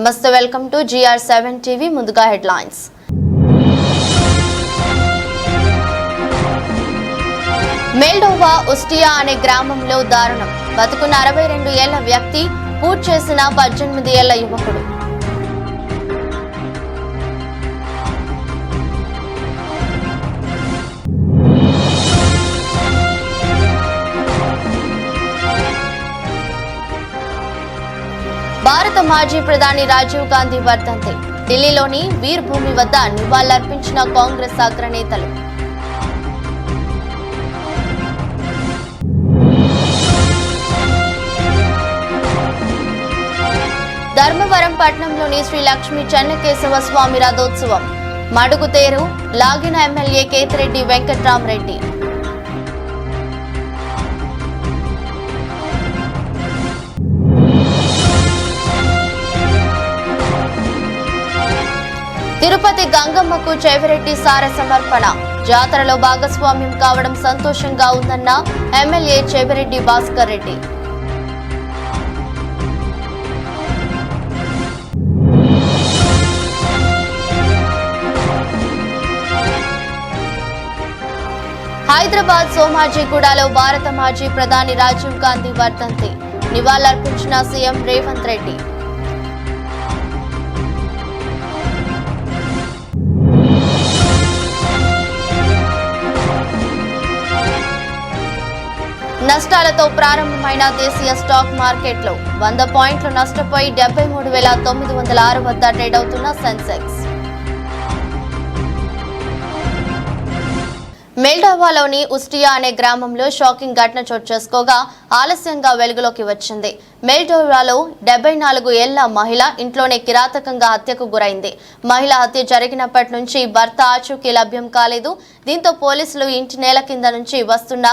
నమస్తే, welcome to GR7 TV. ముందుగా headlines. మెల్డోవా ఉస్టియా అనే గ్రామంలో దారుణం. బతుకున్న 62 ఏళ్ల వ్యక్తి పూర్తి చేసిన 18 ఏళ్ల యువకుడు. భారత మాజీ ప్రధాని రాజీవ్ గాంధీ వర్ధంతి. ఢిల్లీలోని వీర్ భూమి వద్ద నివాళులర్పించిన కాంగ్రెస్ అగ్రనేతలు. ధర్మవరం పట్టణంలోని శ్రీ లక్ష్మీ చెన్నకేశవ స్వామి రథోత్సవం. మడుగుతేరు లాగిన ఎమ్మెల్యే కేతిరెడ్డి వెంకట్రామరెడ్డి. తిరుపతి గంగమ్మకు చెవిరెడ్డి సార సమర్పణ. జాతరలో భాగస్వామ్యం కావడం సంతోషంగా ఉందన్న ఎమ్మెల్యే చెవిరెడ్డి భాస్కర్ రెడ్డి. హైదరాబాద్ సోమాజిగూడలో భారత మాజీ ప్రధాని రాజీవ్ గాంధీ వర్ధంతి. నివాళులర్పించిన సీఎం రేవంత్ రెడ్డి. నష్టాలతో ప్రారంభమైన దేశీయ స్టాక్ మార్కెట్లో 100 పాయింట్లు నష్టపోయి 73,906 వద్ద ట్రేడ్ అవుతున్న సెన్సెక్స్. మెల్డోవాలోని ఉస్టియా అనే గ్రామంలో షాకింగ్ ఘటన చోటు చేసుకోగా ఆలస్యంగా వెలుగులోకి వచ్చింది. మెల్డోవాలో 74 ఏళ్ల మహిళ ఇంట్లోనే కిరాతకంగా హత్యకు గురైంది. మహిళ హత్య జరిగినప్పటి నుంచి భర్త ఆచూకీ లభ్యం కాలేదు. దీంతో పోలీసులు ఇంటి నేల కింద నుంచి వస్తున్న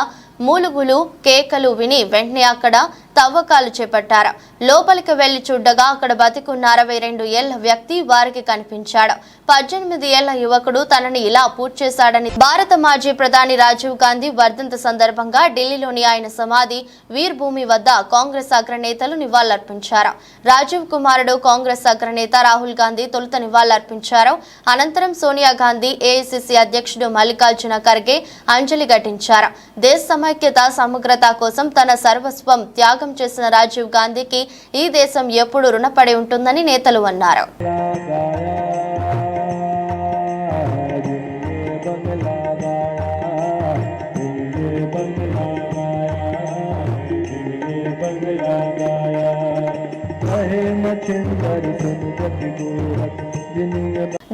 మూలుగులు కేకలు విని వెంటనే అక్కడ తవ్వకాలు చేపట్టారు. లోపలికి వెళ్లి చూడగా అక్కడ బతికున్న 62 ఏళ్ల వ్యక్తి వారికి కనిపించాడు. 18 ఏళ్ల యువకుడు తనని ఇలా పూర్తి చేశాడని భారత మాజీ ప్రధాని రాజీవ్ గాంధీ వర్ధంతి సందర్భంగా ఢిల్లీలోని ఆయన సమాధి వీర్ భూమి వద్ద కాంగ్రెస్ అగ్రనేతలు నివాళులర్పించారు. రాజీవ్ కుమారుడు కాంగ్రెస్ అగ్రనేత రాహుల్ గాంధీ తొలుత నివాళులర్పించారు. అనంతరం సోనియా గాంధీ, AICC అధ్యక్షుడు మల్లికార్జున ఖర్గే అంజలి ఘటించారు. దేశ సమైక్యత సమగ్రత కోసం తన సర్వస్వం త్యాగం చేసిన రాజీవ్ గాంధీకి ఈ దేశం ఎప్పుడు రుణపడి ఉంటుందని నేతలు అన్నారు.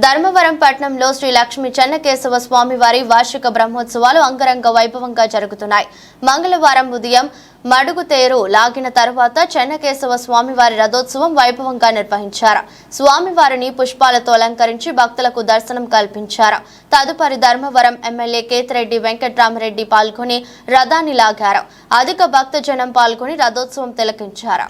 ధర్మవరం పట్టణంలో శ్రీ లక్ష్మీ చెన్నకేశవ స్వామి వారి వార్షిక బ్రహ్మోత్సవాలు అంగరంగ వైభవంగా జరుగుతున్నాయి. మంగళవారం ఉదయం మడుగుతేరు లాగిన తర్వాత చెన్నకేశవ స్వామివారి రథోత్సవం వైభవంగా నిర్వహించారు. స్వామివారిని పుష్పాలతో అలంకరించి భక్తులకు దర్శనం కల్పించారు. తదుపరి ధర్మవరం ఎమ్మెల్యే కేతిరెడ్డి వెంకట్రామరెడ్డి పాల్గొని రథాన్ని లాగారు. అధిక భక్తజనం పాల్గొని రథోత్సవం తిలకించారు.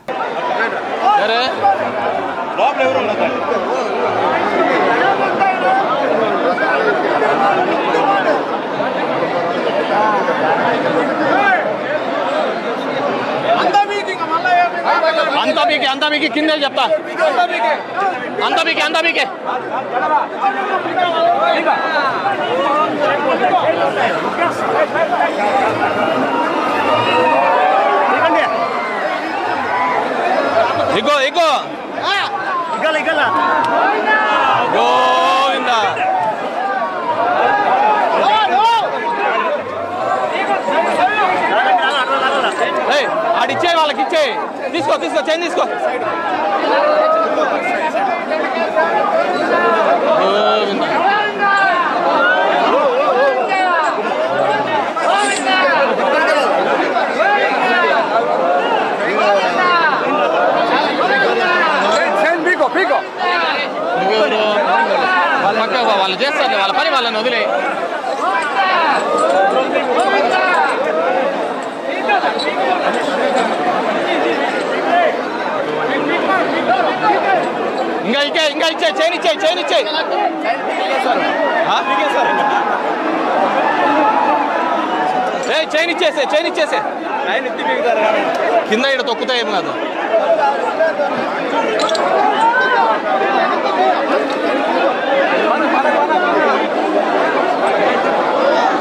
అంతా మీకు కింద చెప్తా. అంతా మీకే ఇగో గోవిందా. ఆడిచ్చే వాళ్ళకి ఇచ్చే. తీసుకో చైన్ తీసుకో. వాళ్ళు చేస్తారు వాళ్ళ పని, వాళ్ళని వదిలే. ఇంకా ఇచ్చే చైన్ ఇచ్చే. చైన్ ఇచ్చేసే కింద ఇక్కడ తొక్కుతాయేమో కాదు.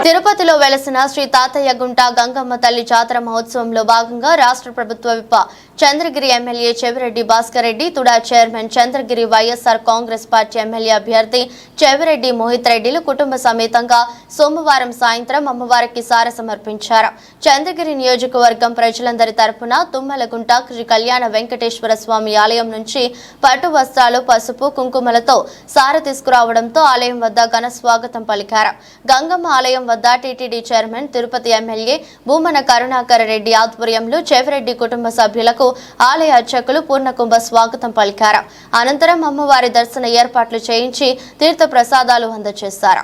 తిరుపతిలో వెలసిన శ్రీ తాతయ్య గుంట గంగమ్మ తల్లి జాతర మహోత్సవంలో భాగంగా రాష్ట్ర ప్రభుత్వ whip Chandragiri MLA Chevireddy Bhaskar Reddy, TUDA chairman Chandragiri YSR Congress party MLA అభ్యర్థి చెవిరెడ్డి మోహిత్ రెడ్డిలు కుటుంబ సమేతంగా సోమవారం సాయంత్రం అమ్మవారికి సార సమర్పించారు. చంద్రగిరి నియోజకవర్గం ప్రజలందరి తరపున తుమ్మలగుంట శ్రీ కళ్యాణ వెంకటేశ్వర స్వామి ఆలయం నుంచి పట్టు వస్త్రాలు, పసుపు, కుంకుమలతో సార తీసుకురావడంతో ఆలయం వద్ద ఘన స్వాగతం పలికారు. గంగమ్మ ఆలయం వద్ద TTD chairman, Tirupati MLA Bhumana Karunakar Reddy ఆధ్వర్యంలో చెవిరెడ్డి కుటుంబ సభ్యులకు ఆలయ అర్చకులు పూర్ణకుంభ స్వాగతం పలికారు. అనంతరం అమ్మవారి దర్శన ఏర్పాట్లు చేయించి తీర్థ ప్రసాదాలు అందజేశారు.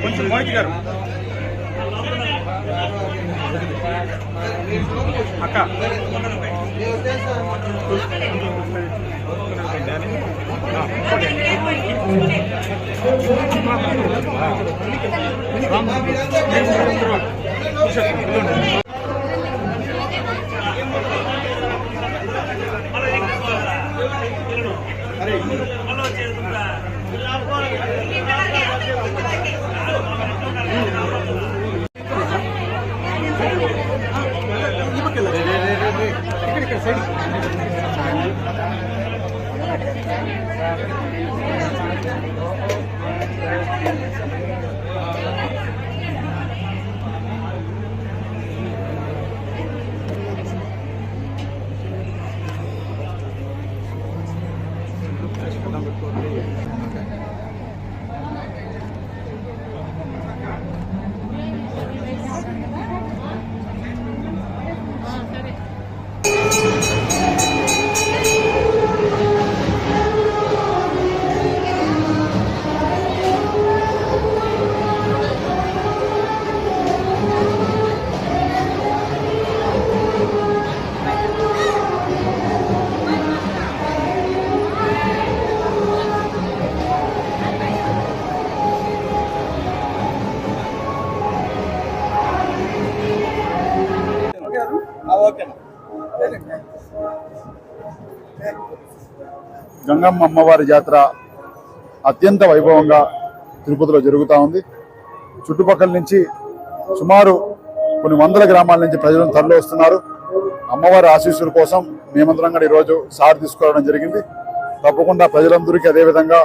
కొంచెం మోహిత్ గారు అక్క గంగమ్మ అమ్మవారి జాతర అత్యంత వైభవంగా తిరుపతిలో జరుగుతూ ఉంది. చుట్టుపక్కల నుంచి సుమారు కొన్ని వందల గ్రామాల నుంచి ప్రజలను తరలి వస్తున్నారు. అమ్మవారి ఆశీస్సుల కోసం మేమందరం కూడా ఈరోజు సార్ తీసుకోవడం జరిగింది. తప్పకుండా ప్రజలందరికీ అదేవిధంగా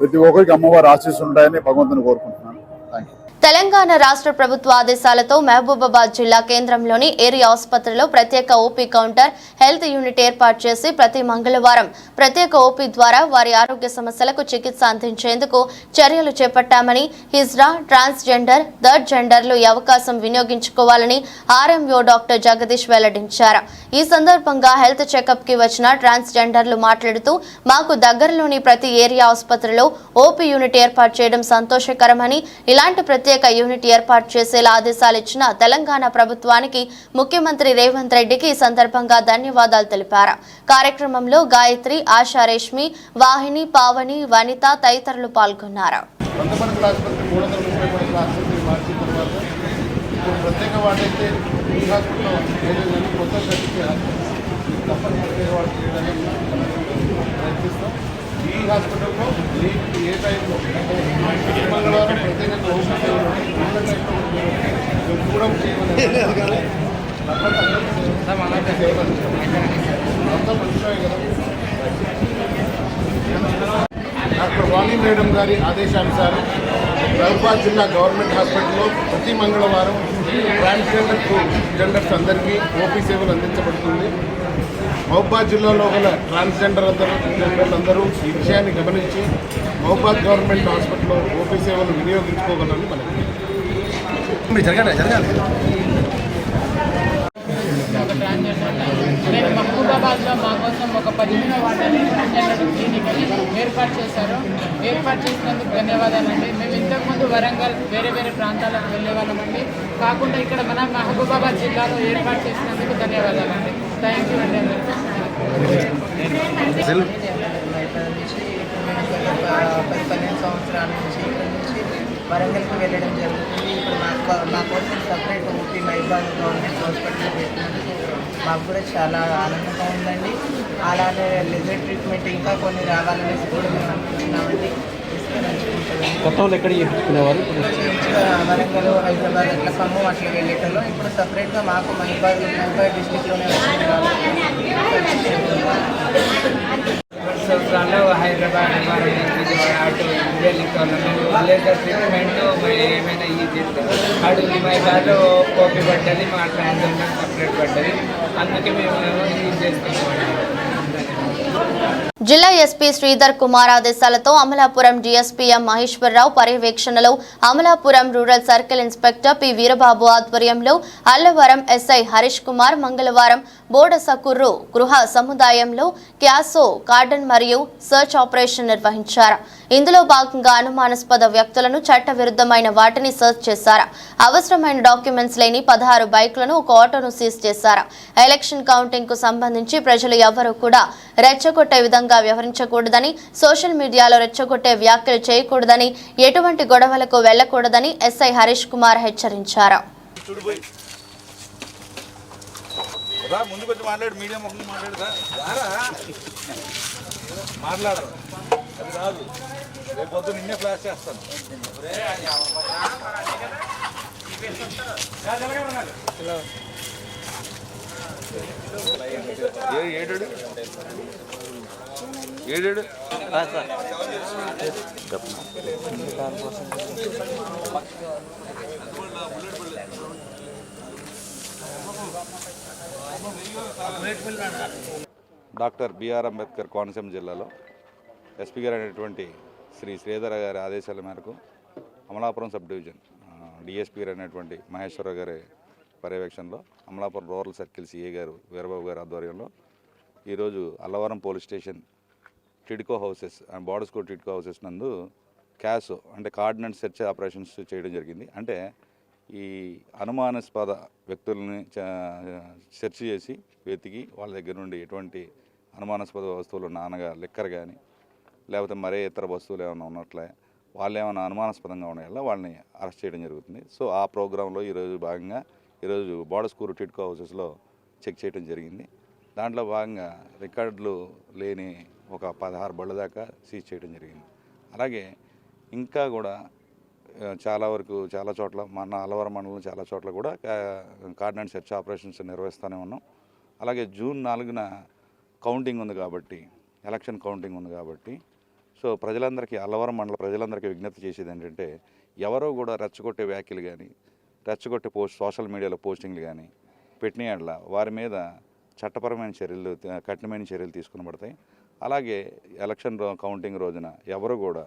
ప్రతి ఒక్కరికి అమ్మవారి ఆశీస్సులు ఉంటాయని భగవంతుని కోరుకుంటున్నాను. Thank you. తెలంగాణ రాష్ట్ర ప్రభుత్వ ఆదేశాలతో మహబూబాబాద్ జిల్లా కేంద్రంలోని ఏరియా ఆసుపత్రిలో ప్రత్యేక ఓపీ కౌంటర్, హెల్త్ యూనిట్ ఏర్పాటు చేసి ప్రతి మంగళవారం ప్రత్యేక ఓపీ ద్వారా వారి ఆరోగ్య సమస్యలకు చికిత్స అందించేందుకు చర్యలు చేపట్టామని, హిజ్రా, ట్రాన్స్జెండర్, థర్డ్ జెండర్లు ఈ అవకాశం వినియోగించుకోవాలని ఆర్ఎంఓ డాక్టర్ జగదీష్ వెల్లడించారు. ఈ సందర్భంగా హెల్త్ చెకప్ కి వచ్చిన ట్రాన్స్జెండర్లు మాట్లాడుతూ, మాకు దగ్గరలోని ప్రతి ఏరియా ఆసుపత్రిలో ఓపీ యూనిట్ ఏర్పాటు చేయడం సంతోషకరమని, ఇలాంటి ప్రత్యేక యూనిట్ ఏర్పాటు చేసేలా ఆదేశాలు ఇచ్చిన తెలంగాణ ప్రభుత్వానికి ముఖ్యమంత్రి రేవంత్ రెడ్డికి ఈ సందర్భంగా ధన్యవాదాలు తెలిపారు. కార్యక్రమంలో గాయత్రి, ఆశా, రేష్మి, వాహిని, పావని, వనిత తదితరులు పాల్గొన్నారు. ఈ హాస్పిటల్లో ఏ టైంలో మంగళవారం ప్రత్యేకంగా కూడా చేయమని డాక్టర్ వాణి మేడం గారి ఆదేశానుసారం మహబూబాబాద్ జిల్లా గవర్నమెంట్ హాస్పిటల్లో ప్రతి మంగళవారం ట్రాన్స్జెండర్ జెండర్స్ అందరికీ ఓపీ సేవలు అందించబడుతుంది. మహబూబాబాద్ జిల్లాలో గల ట్రాన్స్జెండర్లందరూ ఈ విషయాన్ని గమనించి మహబూబాబాద్ గవర్నమెంట్ హాస్పిటల్లో ఓపీ సేవలు వినియోగించుకోగలని మనకి ట్రాన్స్జెండర్. నేను మహబూబాబాద్లో మా కోసం ఒక 15వ వార్డుని ట్రాన్స్జెండర్ క్లినిక్ అని ఏర్పాటు చేశారు. ఏర్పాటు చేసినందుకు ధన్యవాదాలండి. మేము ఇంతకుముందు వరంగల్ వేరే వేరే ప్రాంతాలకు వెళ్ళే వాళ్ళమండి. కాకుండా ఇక్కడ మన మహబూబాబాద్ జిల్లాలో ఏర్పాటు చేసినందుకు ధన్యవాదాలండి. థ్యాంక్ యూ అండి. 15 సంవత్సరాల నుంచి వరంగల్కి వెళ్ళడం జరుగుతుంది. ఇప్పుడు మా కోసం సపరేట్ ఊపీ మైబాద్ గవర్నమెంట్ హాస్పిటల్ పెట్టినందుకు మాకు కూడా చాలా ఆనందంగా ఉందండి. అలానే లెజర్ ట్రీట్మెంట్ ఇంకా కొన్ని రావాలనేసి కూడా మేము అనుకుంటున్నామండి. గతంలో ఎక్కడ చేయించుకునేవారు? వరంగల్, హైదరాబాద్ అట్లా ఖమ్మం అట్లా వెళ్ళేటలో ఇప్పుడు సపరేట్గా మాకు మైబాద్ డిస్టిక్లోనే వచ్చింది సంవత్సరాల్లో హైదరాబాద్, విజయవాడ అటు వెళ్ళిపోతున్నాము. లేజర్ ట్రీట్మెంట్ ఏమైనా ఇది చేస్తాం. అటు మైబాద్లో ఓపీ పడ్డది, మా ట్రాన్స్జెండర్ సపరేట్ పడ్డది. అందుకే మేము ఇది చేస్తున్నాం. జిల్లా ఎస్పీ శ్రీధర్ కుమార్ ఆదేశాలతో అమలాపురం డీఎస్పీఎం మహేశ్వరరావు పర్యవేక్షణలో Amalapuram rural circle inspector P Veerababu ఆధ్వర్యంలో అల్లవరం ఎస్ఐ హరీష్ కుమార్ మంగళవారం బోడసకుర్రు గృహ సముదాయంలో క్యాసో కార్డన్ మరియు సర్చ్ ఆపరేషన్ నిర్వహించారు. ఇందులో భాగంగా అనుమానాస్పద వ్యక్తులను చట్టవిరుద్ధమైన వాటిని సర్చ్ చేశారు. అవసరమైన డాక్యుమెంట్స్ లేని 16 బైక్లను, ఒక ఆటోను సీజ్ చేశారు. ఎలక్షన్ కౌంటింగ్ కు సంబంధించి ప్రజలు ఎవరూ కూడా రెచ్చగొట్టే విధంగా వ్యవహరించకూడదని, సోషల్ మీడియాలో రెచ్చగొట్టే వ్యాఖ్యలు చేయకూడదని, ఎటువంటి గొడవలకు వెళ్లకూడదని ఎస్ఐ హరీష్ కుమార్ హెచ్చరించారు. డాక్టర్ బిఆర్ అంబేద్కర్ కోనసీమ జిల్లాలో ఎస్పీ గారు అయినటువంటి శ్రీ శ్రీధర్ గారి ఆదేశాల మేరకు అమలాపురం సబ్ డివిజన్ డిఎస్పీ గారు అయినటువంటి మహేశ్వరరావు గారి పర్యవేక్షణలో అమలాపురం రూరల్ సర్కిల్ సిఏ గారు వీరబాబు గారి ఆధ్వర్యంలో ఈరోజు Allavaram police station TIDCO houses and border school TIDCO houses నందు క్యాసో అంటే కార్డినెంట్ సెర్చ్ ఆపరేషన్స్ చేయడం జరిగింది. అంటే ఈ అనుమానాస్పద వ్యక్తుల్ని సెర్చ్ చేసి వెతికి వాళ్ళ దగ్గర నుండి ఎటువంటి అనుమానాస్పద వస్తువులు అనగా లిక్కర్ కానీ లేకపోతే మరే ఇతర వస్తువులు ఏమైనా ఉన్నట్లే వాళ్ళు ఏమైనా అనుమానాస్పదంగా ఉన్న వాళ్ళని అరెస్ట్ చేయడం జరుగుతుంది. సో ఆ ప్రోగ్రాంలో ఈరోజు భాగంగా ఈరోజు బోర్డర్ స్కూల్ టిడ్కో హౌసెస్లో చెక్ చేయడం జరిగింది. దాంట్లో భాగంగా రికార్డులు లేని ఒక 16 బళ్ళ దాకా సీజ్ చేయడం జరిగింది. అలాగే ఇంకా కూడా చాలా వరకు చాలా చోట్ల మన అల్లవరం మండలం చాలా చోట్ల కూడా కార్డినెంట్ సెర్చ్ ఆపరేషన్స్ నిర్వహిస్తూనే ఉన్నాం. అలాగే జూన్ 4న కౌంటింగ్ ఉంది కాబట్టి, ఎలక్షన్ కౌంటింగ్ ఉంది కాబట్టి, సో ప్రజలందరికీ అల్లవరం మండల ప్రజలందరికీ విజ్ఞప్తి చేసేది ఏంటంటే ఎవరో కూడా రెచ్చగొట్టే వ్యాఖ్యలు కానీ రెచ్చగొట్టే సోషల్ మీడియాలో పోస్టింగ్లు కానీ పెట్టిన వారి మీద చట్టపరమైన చర్యలు కఠినమైన చర్యలు తీసుకునబడతాయి. అలాగే ఎలక్షన్ కౌంటింగ్ రోజున ఎవరు కూడా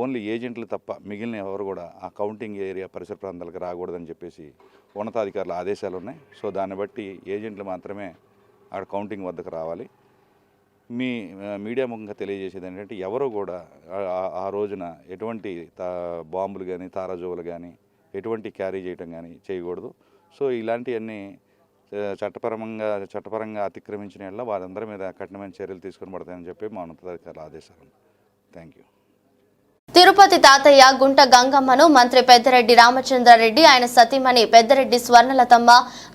ఓన్లీ ఏజెంట్లు తప్ప మిగిలిన ఎవరు కూడా ఆ కౌంటింగ్ ఏరియా పరిసర ప్రాంతాలకు రాకూడదని చెప్పేసి ఉన్నతాధికారుల ఆదేశాలు ఉన్నాయి. సో దాన్ని బట్టి ఏజెంట్లు మాత్రమే అక్కడ కౌంటింగ్ వద్దకు రావాలి. మీ మీడియా ముఖంగా తెలియజేసేది ఏంటంటే ఎవరు కూడా ఆ రోజున ఎటువంటి బాంబులు కానీ తారాజువులు కానీ ఎటువంటి క్యారీ చేయటం కానీ చేయకూడదు. సో ఇలాంటివన్నీ చట్టపరంగా అతిక్రమించిన వారందరి మీద కఠినమైన చర్యలు తీసుకుని పడతాయని చెప్పి మా ఉన్నతాధికారుల ఆదేశాలు. Thank you. తిరుపతి తాతయ్య గుంట గంగమ్మను మంత్రి పెద్దిరెడ్డి రామచంద్రారెడ్డి ఆయన సతీమణి పెద్దిరెడ్డి స్వర్ణలతమ్మ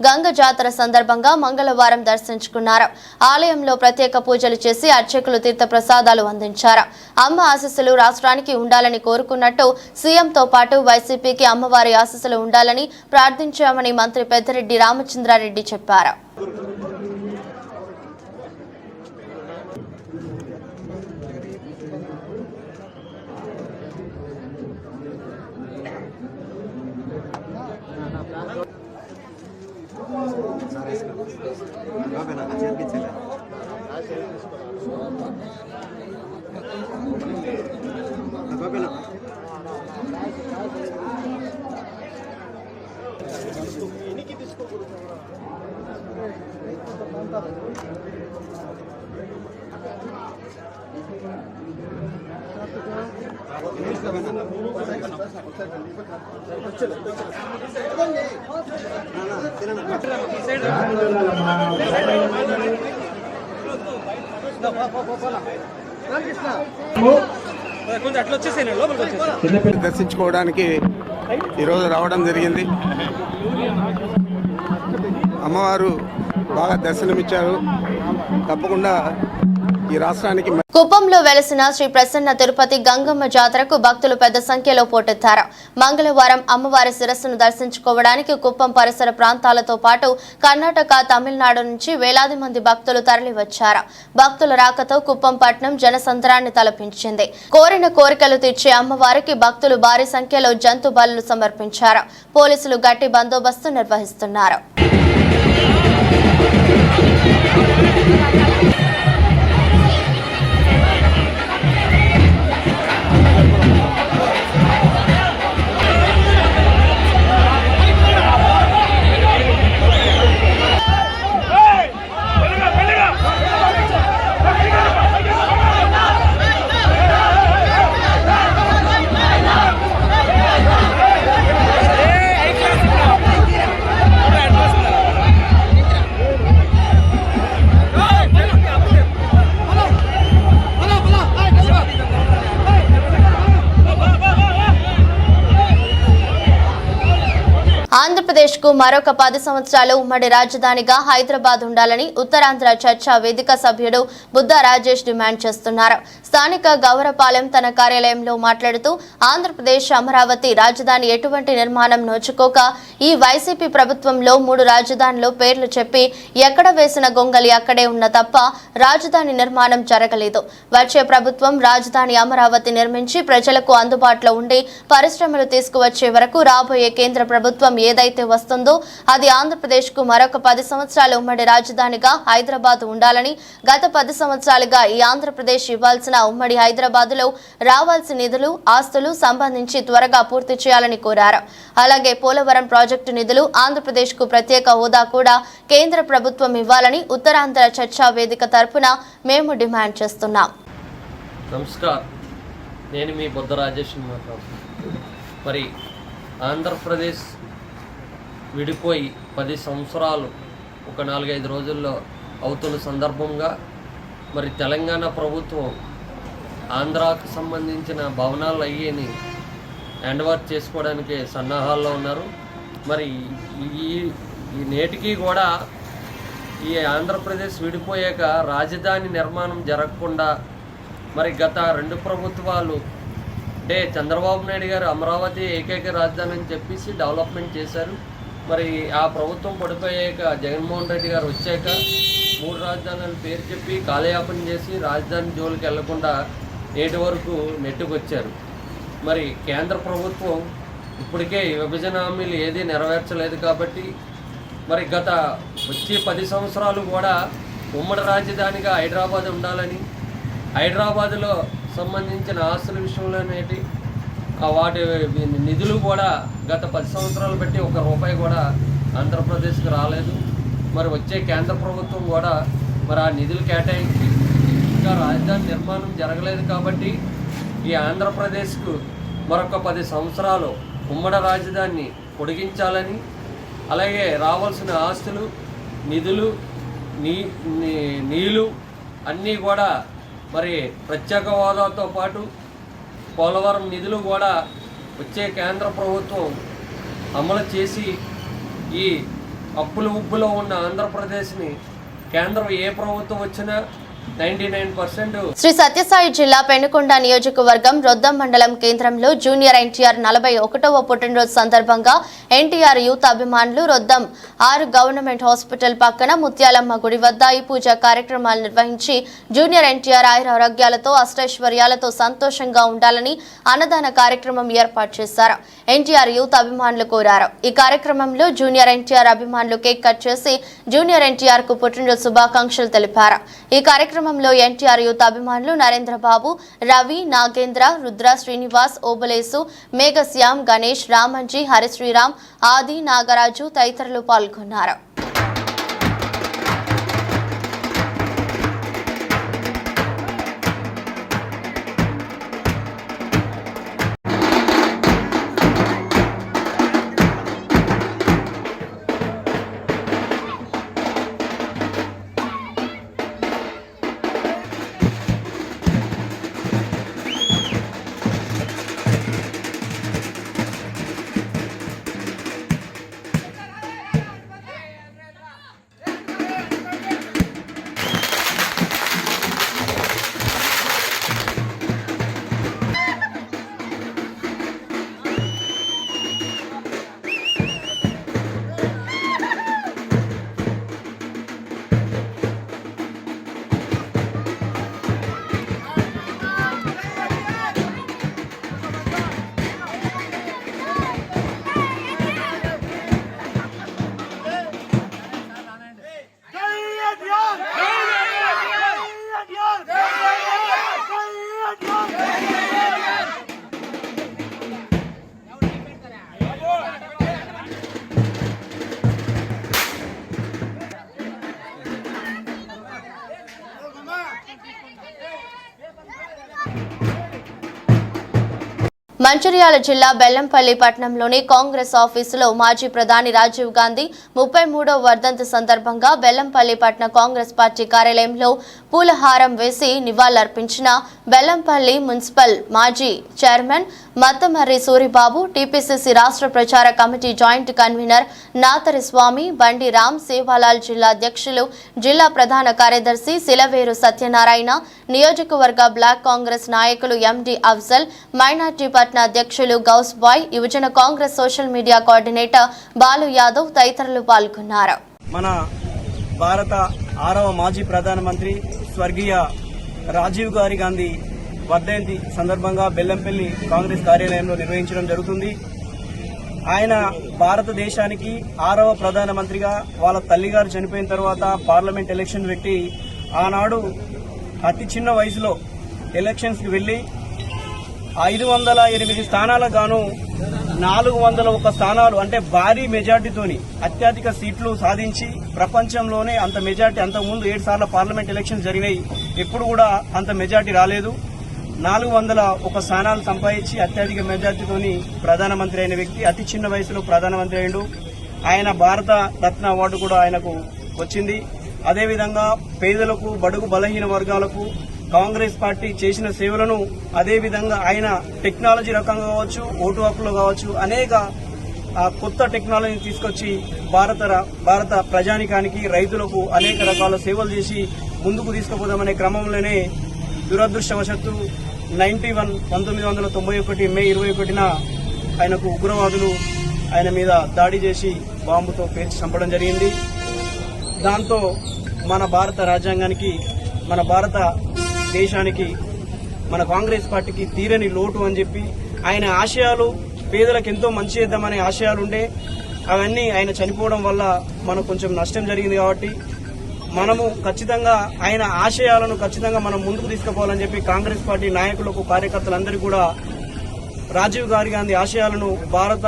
గంగ జాతర సందర్భంగా మంగళవారం దర్శించుకున్నారు. ఆలయంలో ప్రత్యేక పూజలు చేసి అర్చకులు తీర్థ ప్రసాదాలు అందించారు. అమ్మ ఆశీస్సులు రాష్ట్రానికి ఉండాలని కోరుకున్నట్టు సీఎంతో పాటు వైసీపీకి అమ్మవారి ఆశీస్సులు ఉండాలని ప్రార్థించామని మంత్రి పెద్దిరెడ్డి రామచంద్రారెడ్డి చెప్పారు. దర్శించుకోవడానికి ఈరోజు రావడం జరిగింది. అమ్మవారు బాగా దర్శనమిచ్చారు. తప్పకుండా ఈ రాష్ట్రానికి కుప్పంలో వెలసిన శ్రీ ప్రసన్న తిరుపతి గంగమ్మ జాతరకు భక్తులు పెద్ద సంఖ్యలో పోటెత్తారు. మంగళవారం అమ్మవారి శిరస్సును దర్శించుకోవడానికి కుప్పం పరిసర ప్రాంతాలతో పాటు కర్ణాటక, తమిళనాడు నుంచి వేలాది మంది భక్తులు తరలివచ్చారు. భక్తుల రాకతో కుప్పం పట్టణం జనసంద్రాన్ని తలపించింది. కోరిన కోరికలు తీర్చే అమ్మవారికి భక్తులు భారీ సంఖ్యలో జంతు బలులు సమర్పించారు. పోలీసులు గట్టి బందోబస్తు నిర్వహిస్తున్నారు. ఆంధ్రప్రదేశ్ కు మరొక 10 సంవత్సరాలు ఉమ్మడి రాజధానిగా హైదరాబాద్ ఉండాలని ఉత్తరాంధ్ర చర్చా వేదిక సభ్యుడు బుద్ధ రాజేష్ డిమాండ్ చేస్తున్నారు. స్థానిక గౌరపాలెం తన కార్యాలయంలో మాట్లాడుతూ ఆంధ్రప్రదేశ్ అమరావతి రాజధాని ఎటువంటి నిర్మాణం నోచుకోక ఈ వైసీపీ ప్రభుత్వంలో 3 రాజధానులు పేర్లు చెప్పి ఎక్కడ వేసిన గొంగలి అక్కడే ఉన్న తప్ప రాజధాని నిర్మాణం జరగలేదు. వచ్చే ప్రభుత్వం రాజధాని అమరావతి నిర్మించి ప్రజలకు అందుబాటులో ఉండి పరిశ్రమలు తీసుకువచ్చే వరకు రాబోయే కేంద్ర ప్రభుత్వం ఏదైతే వస్తుందో అది ఆంధ్రప్రదేశ్ కు మరొక 10 సంవత్సరాలు ఉమ్మడి రాజధానిగా హైదరాబాద్ ఉండాలని, గత 10 సంవత్సరాలుగా ఈ ఆంధ్రప్రదేశ్ ఇవ్వాల్సిన ఉమ్మడి హైదరాబాద్ లో రావాల్సిన నిధులు, ఆస్తులు సంబంధించి త్వరగా పూర్తి చేయాలని కోరారు. అలాగే పోలవరం ప్రాజెక్టు నిధులు, ఆంధ్రప్రదేశ్ కు ప్రత్యేక హోదా కూడా కేంద్ర ప్రభుత్వం ఇవ్వాలని ఉత్తరాంధ్ర చర్చా వేదిక తరపున మేము డిమాండ్ చేస్తున్నాం. నమస్కారం, నేను మీ బుద్ధ రాజేష్ మాట్లాడుతున్నాను. మరి ఆంధ్రప్రదేశ్ విడిపోయి 10 సంవత్సరాలు ఒక 4-5 రోజుల్లో అవుతున్న సందర్భంగా మరి తెలంగాణ ప్రభుత్వం ఆంధ్రాకు సంబంధించిన భవనాలు అయ్యేని హ్యాండ్ ఓవర్ చేసుకోవడానికి సన్నాహాల్లో ఉన్నారు. మరి ఈ నేటికి కూడా ఈ ఆంధ్రప్రదేశ్ విడిపోయాక రాజధాని నిర్మాణం జరగకుండా మరి గత 2 ప్రభుత్వాలు అంటే చంద్రబాబు నాయుడు గారు అమరావతి ఏకైక రాజధాని అని చెప్పేసి డెవలప్మెంట్ చేశారు. మరి ఆ ప్రభుత్వం పడిపోయాక జగన్మోహన్ రెడ్డి గారు వచ్చాక 3 రాజధానులను పేరు చెప్పి కాలయాపన చేసి రాజధాని జోలికి వెళ్లకుండా నేటి వరకు నెట్టుకొచ్చారు. మరి కేంద్ర ప్రభుత్వం ఇప్పటికే విభజన హామీలు ఏదీ నెరవేర్చలేదు కాబట్టి మరి గత వచ్చే 10 సంవత్సరాలు కూడా ఉమ్మడి రాజధానిగా హైదరాబాద్ ఉండాలని, హైదరాబాద్లో సంబంధించిన ఆస్తుల విషయంలోనేటి వాటి నిధులు కూడా గత 10 సంవత్సరాలు బట్టి 1 రూపాయి కూడా ఆంధ్రప్రదేశ్కి రాలేదు. మరి వచ్చే కేంద్ర ప్రభుత్వం కూడా మరి ఆ నిధులు కేటాయించి ఇంకా రాజధాని నిర్మాణం జరగలేదు కాబట్టి ఈ ఆంధ్రప్రదేశ్కు మరొక 10 సంవత్సరాలు ఉమ్మడి రాజధానిని పొడిగించాలని, అలాగే రావాల్సిన ఆస్తులు, నిధులు, నీళ్లు అన్నీ కూడా మరి ప్రత్యేక హోదాతో పాటు పోలవరం నిధులు కూడా వచ్చే కేంద్ర ప్రభుత్వం అమలు చేసి ఈ అప్పుల ఉబ్బులో ఉన్న ఆంధ్రప్రదేశ్ని కేంద్రం ఏ ప్రభుత్వం వచ్చినా 99%. శ్రీ సత్యసాయి జిల్లా పెనుకొండ నియోజకవర్గం రొద్దం మండలం కేంద్రంలో జూనియర్ ఎన్టీఆర్ 41వ పుట్టినరోజు సందర్భంగా ఎన్టీఆర్ యూత్ అభిమానులు రొద్దం 6 గవర్నమెంట్ హాస్పిటల్ పక్కన ముత్యాలమ్మ గుడి వద్ద ఈ పూజా కార్యక్రమాలు నిర్వహించి జూనియర్ ఎన్టీఆర్ ఆయురారోగ్యాలతో అష్టైశ్వర్యాలతో సంతోషంగా ఉండాలని అన్నదాన కార్యక్రమం ఏర్పాటు చేశారు. ఎన్టీఆర్ యూత్ అభిమానులు కోరారు. ఈ కార్యక్రమంలో జూనియర్ ఎన్టీఆర్ అభిమానులు కేక్ కట్ చేసి జూనియర్ ఎన్టీఆర్ కు పుట్టినరోజు శుభాకాంక్షలు తెలిపారు. ఈ కార్యక్రమంలో ఎన్టీఆర్ యూత్ అభిమానులు నరేంద్రబాబు, రవి, నాగేంద్ర, రుద్ర, శ్రీనివాస్, ఓబలేసు, మేఘశ్యామ్, గణేష్, రామంజీ, హరిశ్రీరామ్, ఆది, నాగరాజు తదితరులు పాల్గొన్నారు. మంచిర్యాల జిల్లా బెల్లంపల్లి పట్టణంలోని కాంగ్రెస్ ఆఫీసులో మాజీ ప్రధాని రాజీవ్ గాంధీ 33వ వర్ధంతి సందర్భంగా బెల్లంపల్లి పట్టణ కాంగ్రెస్ పార్టీ కార్యాలయంలో పూలహారం వేసి నివాళులర్పించిన బెల్లంపల్లి మున్సిపల్ మాజీ చైర్మన్ మత్తమర్రి సూరిబాబు, టీపీసీసీ రాష్ట్ర ప్రచార కమిటీ జాయింట్ కన్వీనర్ నాతరి స్వామి, బండి రామ్, సేవాలాల్ జిల్లా అధ్యక్షులు, జిల్లా ప్రధాన కార్యదర్శి సిలవేరు సత్యనారాయణ, నియోజకవర్గ బ్లాక్ కాంగ్రెస్ నాయకులు ఎండి అఫ్జల్, మైనార్టీ పట్న అధ్యక్షులు గౌస్ బాయ్, యువజన Congress social media coordinator Balu Yadav తదితరులు పాల్గొన్నారు. మన భారత 6వ మాజీ ప్రధానమంత్రి స్వర్గీయ రాజీవ్ గాంధీ వర్ధంతి సందర్భంగా బెల్లంపల్లి కాంగ్రెస్ కార్యాలయంలో నిర్వహించడం జరుగుతుంది. ఆయన భారతదేశానికి 6వ ప్రధానమంత్రిగా వాళ్ళ తల్లిగారు చనిపోయిన తర్వాత పార్లమెంట్ ఎలక్షన్ పెట్టి ఆనాడు అతి చిన్న వయసులో ఎలక్షన్స్కి వెళ్లి 508 స్థానాలకు గాను 401 స్థానాలు అంటే భారీ మెజార్టీతోని అత్యధిక సీట్లు సాధించి ప్రపంచంలోనే అంత మెజార్టీ, అంతకుముందు 7 సార్లు పార్లమెంట్ ఎలక్షన్ జరిగినాయి, ఎప్పుడు కూడా అంత మెజార్టీ రాలేదు. 401 స్థానాలు సంపాదించి అత్యధిక మెజార్టీతోని ప్రధానమంత్రి అయిన వ్యక్తి అతి చిన్న వయసులో ప్రధానమంత్రి అయ్యిండు. ఆయన భారత రత్న అవార్డు కూడా ఆయనకు వచ్చింది. అదేవిధంగా పేదలకు, బడుగు బలహీన వర్గాలకు కాంగ్రెస్ పార్టీ చేసిన సేవలను, అదేవిధంగా ఆయన టెక్నాలజీ రకంగా కావచ్చు, ఓటు హక్కులో కావచ్చు, అనేక కొత్త టెక్నాలజీని తీసుకొచ్చి భారత ప్రజానికానికి, రైతులకు అనేక రకాల సేవలు చేసి ముందుకు తీసుకుపోదామనే క్రమంలోనే దురదృష్టవశత్తు 1991 మే 21న ఆయనకు ఉగ్రవాదులు ఆయన మీద దాడి చేసి బాంబుతో పేల్చి చంపడం జరిగింది. దాంతో మన భారత రాజ్యాంగానికి, మన భారత దేశానికి, మన కాంగ్రెస్ పార్టీకి తీరని లోటు అని చెప్పి, ఆయన ఆశయాలు పేదలకు ఎంతో మంచి చేద్దామనే ఆశయాలుండే, అవన్నీ ఆయన చనిపోవడం వల్ల మనకు కొంచెం నష్టం జరిగింది. కాబట్టి మనము ఖచ్చితంగా ఆయన ఆశయాలను ఖచ్చితంగా మనం ముందుకు తీసుకుపోవాలని చెప్పి కాంగ్రెస్ పార్టీ నాయకులకు, కార్యకర్తలందరికీ కూడా రాజీవ్ గాంధీ ఆశయాలను భారత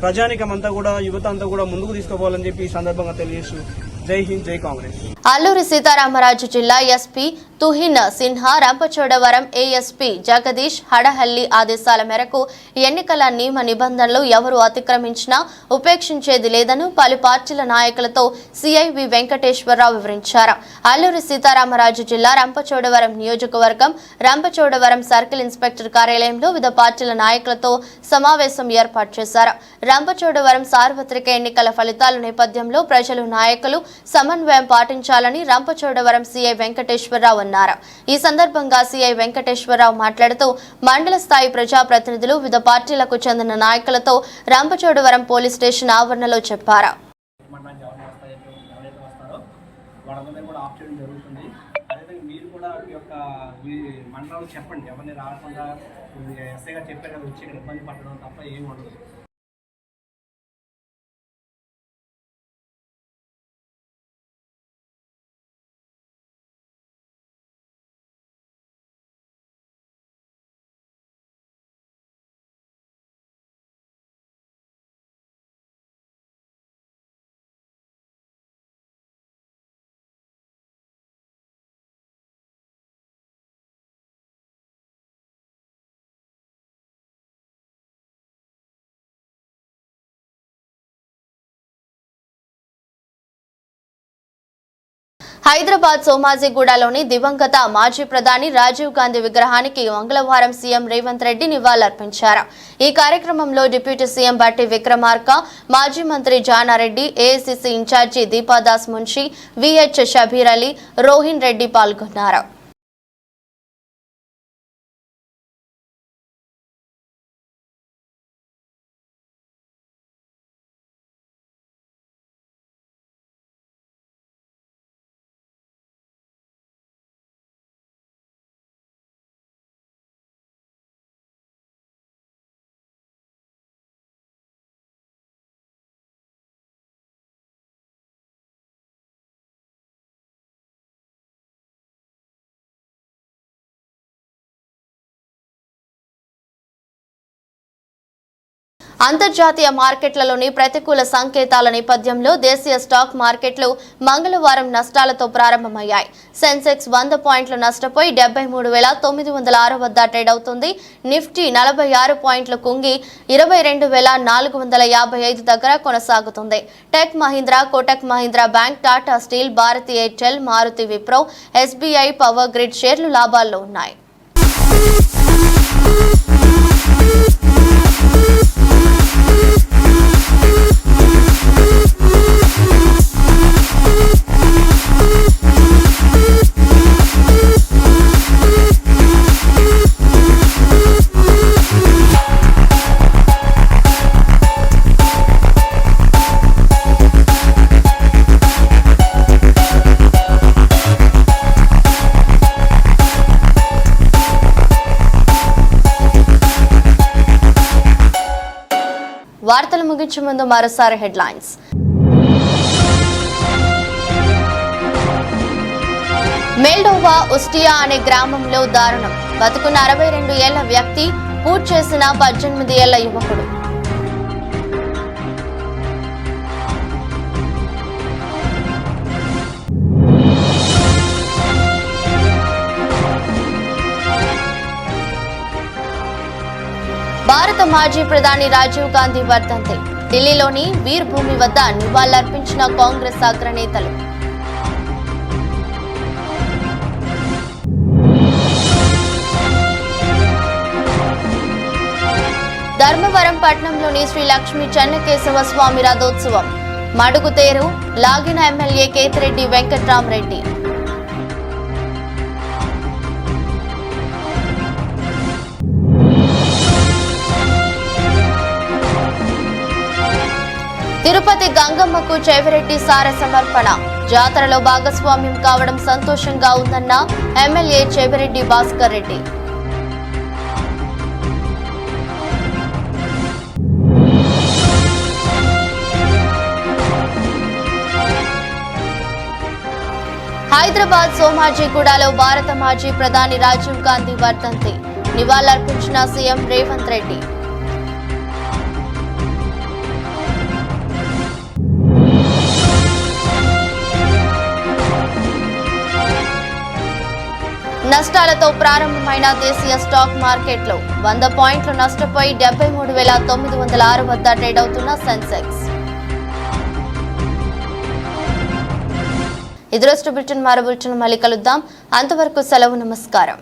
ప్రజానికమంతా కూడా, యువత అంతా కూడా ముందుకు తీసుకుపోవాలని చెప్పి ఈ సందర్భంగా తెలియజేస్తూ జై హింద్, జై కాంగ్రెస్. అల్లూరి సీతారామరాజు జిల్లా ఎస్పీ తుహిన్ సిన్హా, రంపచోడవరం ఏఎస్పీ జగదీష్ హడహల్లి ఆదేశాల మేరకు ఎన్నికల నియమ నిబంధనలు ఎవరు అతిక్రమించినా ఉపేక్షించేది లేదని పలు పార్టీల నాయకులతో సిఐవి వెంకటేశ్వరరావు వివరించారు. అల్లూరి సీతారామరాజు జిల్లా రంపచోడవరం నియోజకవర్గం రంపచోడవరం సర్కిల్ ఇన్స్పెక్టర్ కార్యాలయంలో వివిధ పార్టీల నాయకులతో సమావేశం ఏర్పాటు చేశారు. రంపచోడవరం సార్వత్రిక ఎన్నికల ఫలితాల నేపథ్యంలో ప్రజలు, నాయకులు సమన్వయం పాటించాలని రంపచోడవరం సిఐ వెంకటేశ్వరరావు అన్నారు. ఈ సందర్భంగా సిఐ వెంకటేశ్వరరావు మాట్లాడుతూ మండల స్థాయి ప్రజాప్రతినిధులు, వివిధ పార్టీలకు చెందిన నాయకులతో రంపచోడవరం పోలీస్ స్టేషన్ ఆవరణలో చెప్పారు. చెప్పండి, ఎవరిని రాకుండా ఎస్ఐ గారు చెప్పారు కదా, వచ్చి ఇక్కడ ఇబ్బంది పడడం తప్ప ఏమి ఉండదు. హైదరాబాద్ సోమాజిగూడలోని దివంగత మాజీ ప్రధాని రాజీవ్ గాంధీ విగ్రహానికి మంగళవారం సీఎం రేవంత్ రెడ్డి నివాళులర్పించారు. ఈ కార్యక్రమంలో డిప్యూటీ సీఎం బట్టి విక్రమార్క, మాజీ మంత్రి జానారెడ్డి, ఏఐసీసీ ఇన్ఛార్జి దీపాదాస్ మున్షి, విహెచ్ షబీర్ అలీ, రోహిన్ రెడ్డి పాల్గొన్నారు. అంతర్జాతీయ మార్కెట్లలోని ప్రతికూల సంకేతాల నేపథ్యంలో దేశీయ స్టాక్ మార్కెట్లు మంగళవారం నష్టాలతో ప్రారంభమయ్యాయి. సెన్సెక్స్ 100 పాయింట్లు నష్టపోయి 73,906 వద్ద ట్రేడ్ అవుతుంది. నిఫ్టీ 46 పాయింట్లు కుంగి 22,455 దగ్గర కొనసాగుతుంది. Tech Mahindra, Kotak Mahindra Bank, Tata Steel, Bharti Airtel, Maruti Wipro, SBI, Power Grid షేర్లు లాభాల్లో ఉన్నాయి. వార్తలు ముగించే ముందు మరోసారి హెడ్లైన్స్. మోల్డోవా ఉస్టియా అనే గ్రామంలో దారుణం. బతుకున్న 62 ఏళ్ల వ్యక్తి పూజ చేసిన 18 ఏళ్ల యువకుడు. భారత మాజీ ప్రధాని రాజీవ్ గాంధీ వర్ధంతి. ఢిల్లీలోని వీర్ భూమి వద్ద నివాళులర్పించిన కాంగ్రెస్ అగ్రనేతలు. ధర్మవరం పట్టణంలోని శ్రీ లక్ష్మీ చెన్నకేశవ స్వామి రథోత్సవం. మడుగుతేరు లాగిన ఎమ్మెల్యే కేతిరెడ్డి వెంకట్రామరెడ్డి. తిరుపతి గంగమ్మకు చెవిరెడ్డి సార సమర్పణ. జాతరలో భాగస్వామ్యం కావడం సంతోషంగా ఉందన్న ఎమ్మెల్యే చెవిరెడ్డి భాస్కర్ రెడ్డి. హైదరాబాద్ సోమాజిగూడలో భారత మాజీ ప్రధాని రాజీవ్ గాంధీ వర్ధంతి. నివాళులర్పించిన సీఎం రేవంత్ రెడ్డి. నష్టాలతో ప్రారంభమైన దేశీయ స్టాక్ మార్కెట్లు 100 పాయింట్లు నష్టపోయి 73,906 వద్ద ట్రేడ్ అవుతున్న సెన్సెక్స్. ఇదిరోజు బులెటిన్ మరో బులెటిన్ మళ్ళీ కలుద్దాం. అంతవరకు సెలవు, నమస్కారం.